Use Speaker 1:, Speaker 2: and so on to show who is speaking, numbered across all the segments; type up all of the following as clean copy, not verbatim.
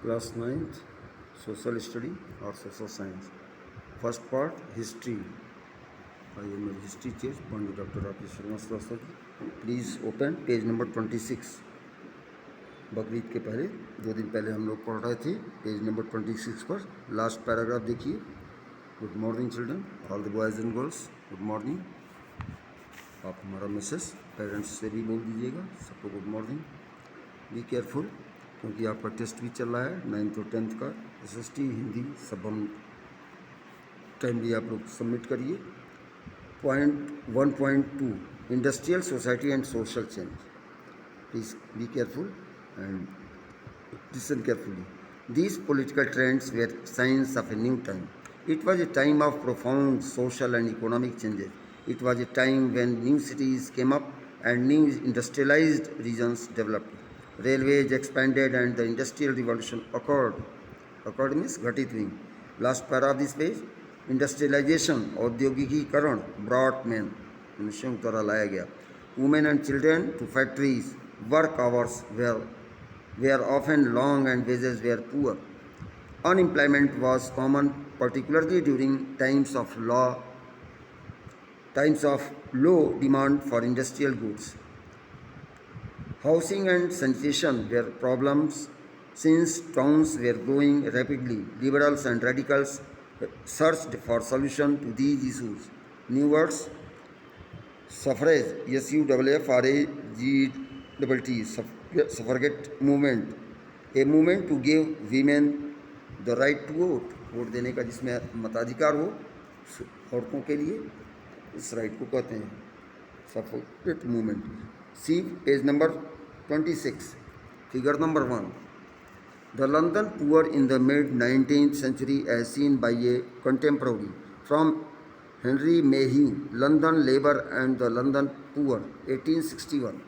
Speaker 1: Class 9th, Social Study or Social Science. First part, History. I am a history teacher, Pandit Dr. Rakesh Srivastava ji. Please open page number 26. Bakrid के पहले 2 दिन पहले हम लोग पढ़ रहे थे पेज नंबर 26 पर लास्ट पैराग्राफ देखिए. Good morning children, all the boys and girls, good morning. आप हमारा मैसेज पेरेंट्स से भी बोल दीजिएगा सबको गुड मॉर्निंग. बी केयरफुल क्योंकि आपका टेस्ट भी चल रहा है 9th और 10th का. SST हिंदी सब हम टाइमली आप लोग सबमिट करिए. Point 1.2 industrial society and social change. Please be careful and listen carefully. These political trends were signs of a new time. It was a time of profound social and economic changes. It was a time when new cities came up and new industrialized regions developed. Railways expanded and the industrial revolution occurred. Occurred means घटित हुई. Last para of this page. Industrialization, औद्योगिकीकरण, brought men, मनुष्यों की तरह लाया गया. Women and children to factories. Work hours were often long and wages were poor. Unemployment was common, particularly during times of low demand for industrial goods. Housing and sanitation were problems since towns were growing rapidly. Liberals and radicals searched for solution to these issues. New words: suffrage, SUFFRAGT, suffragette movement, a movement to give women the right to vote, vote देने का जिसमें मताधिकार हो औरतों के लिए, इस right को कहते हैं सफरेट movement. See page number 26, figure number 1. The London poor in the mid-19th century as seen by a contemporary, from Henry Mayhew, London Labour and the London Poor, 1861.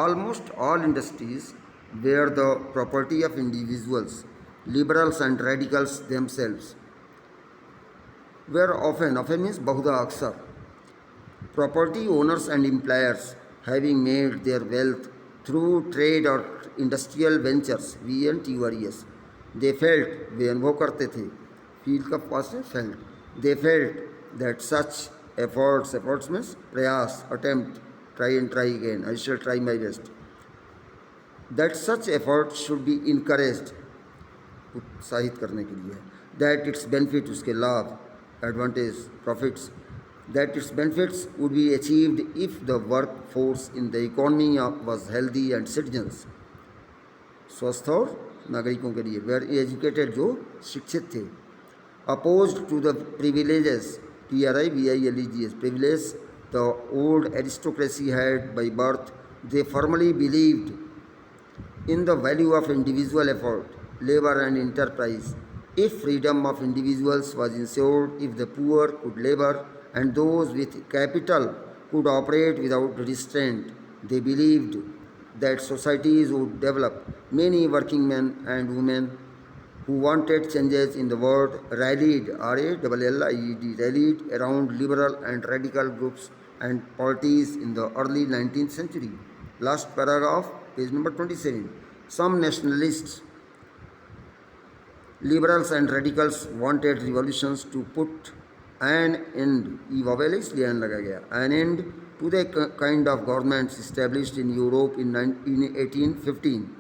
Speaker 1: Almost all industries were the property of individuals. Liberals and radicals themselves were often means बहुधा अक्सर, property owners and employers, having made their wealth through trade or industrial ventures. VNTURES. They felt, वे अनुभव करते थे, feel का पास है felt. They felt that such efforts means प्रयास, attempt, try and try again, I shall try my best, that such efforts should be encouraged, उत्साहित करने के लिए, that its benefit, उसके लाभ, advantage, profits, that its benefits would be achieved if the workforce in the economy was healthy and citizens, स्वस्थ और नागरिकों के लिए, were educated, जो शिक्षित थे, opposed to the privileges, PRIVILEGS, privilege the old aristocracy had by birth. They firmly believed in the value of individual effort, labor and enterprise. If freedom of individuals was ensured, if the poor could labor and those with capital could operate without restraint, they believed that societies would develop. Many working men and women who wanted changes in the world rallied, RALLIED, rallied around liberal and radical groups and parties in the early 19th century. Last paragraph, page number 27. Some nationalists, liberals and radicals wanted revolutions to put an end, an end to the kind of governments established in Europe in 1815.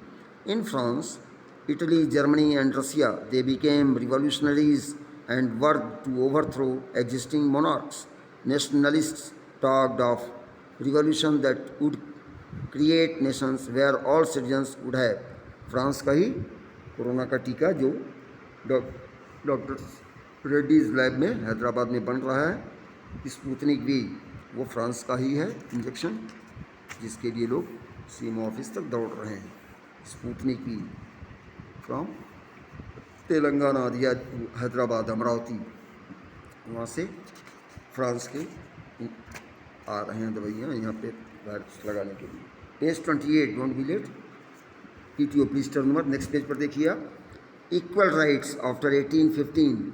Speaker 1: In France, Italy, Germany and Russia, they became revolutionaries and worked to overthrow existing monarchs. Nationalists talked of revolution that would create nations where all citizens would have. France का ही corona का टीका जो doctor Reddy's lab में हैदराबाद में बन रहा है, Sputnik V, वो फ्रांस का ही है इंजेक्शन जिसके लिए लोग सीएमओ ऑफिस तक दौड़ रहे हैं. स्पुतनिक वी फ्रॉम तेलंगाना या हैदराबाद, अमरावती, वहाँ से फ्रांस के आ रहे हैं दवाइयाँ यहाँ पे वायरस लगाने के लिए. Page 28, don't be late. PTO please turn number. Next page पर देखिए आप. Equal rights after 1815.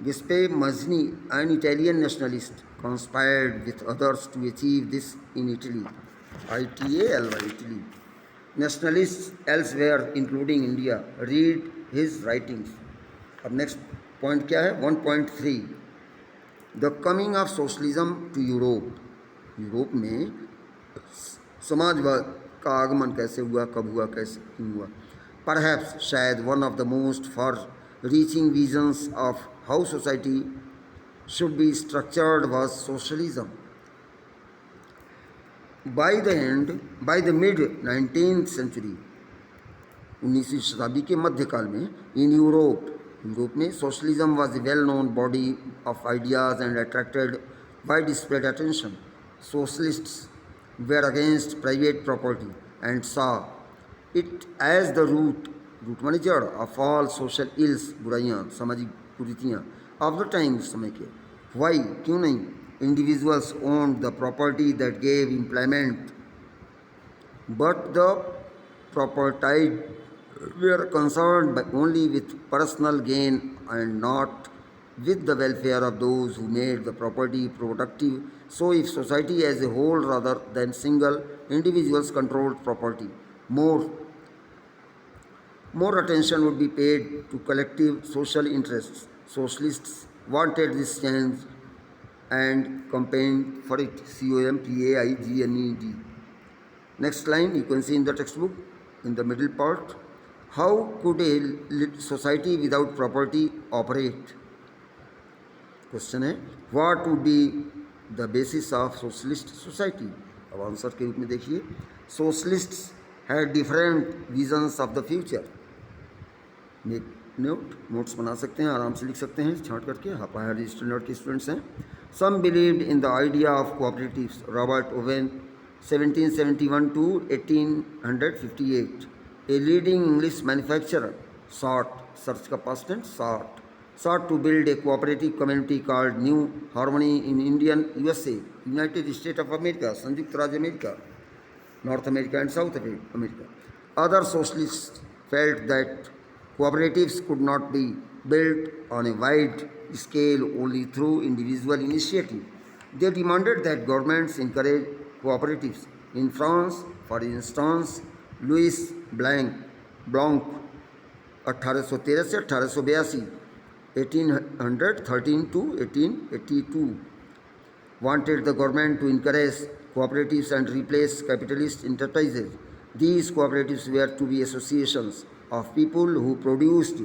Speaker 1: Giuseppe Mazzini, an Italian nationalist, conspired with others to achieve this in Italy. Italy. nationalists elsewhere, including India, read his writings. अब next point क्या है? 1.3 the coming of socialism to Europe. Europe में समाजवाद का आगमन कैसे हुआ, कब हुआ, कैसे क्यों हुआ? परहैप्स, शायद, one of the most for reaching visions of how society should be structured was socialism. By the mid 19th century, 19वीं शताब्दी के मध्यकाल में, इन यूरोप में socialism was a well known body of ideas and attracted wide spread attention. Socialists were against private property and saw it as the root माने जड़ of all social ills, बुराइयाँ, सामाजिक कुरीतियाँ ऑफ द टाइम, उस समय के. Y, क्यों नहीं? Individuals owned the property that gave employment, but the propertied were concerned only with personal gain and not with the welfare of those who made the property productive. So if society as a whole rather than single individuals controlled property, more attention would be paid to collective social interests. Socialists wanted this change and campaigned for it. COMPAIGNED. Next line you can see in the textbook in the middle part. How could a society without property operate? Question है, what would be the basis of socialist society? अब answer के रूप में देखिए, socialists had different visions of the future. Notes बना सकते हैं, आराम से लिख सकते हैं छांट करके, आप हायर स्टैंडर्ड के स्टूडेंट्स हैं. Some believed in the idea of cooperatives. Robert Owen, 1771 to 1858, a leading English manufacturer, sought to build a cooperative community called New Harmony in Indian USA, United States of America, संयुक्त राज्य America, North America and South America. Other socialists felt that cooperatives could not be built on a wide scale only through individual initiative. They demanded that governments encourage cooperatives. In France, for instance, Louis Blanc 1813 से 1882, 1813 to 1882, wanted the government to encourage cooperatives and replace capitalist enterprises. These cooperatives were to be associations of people who produced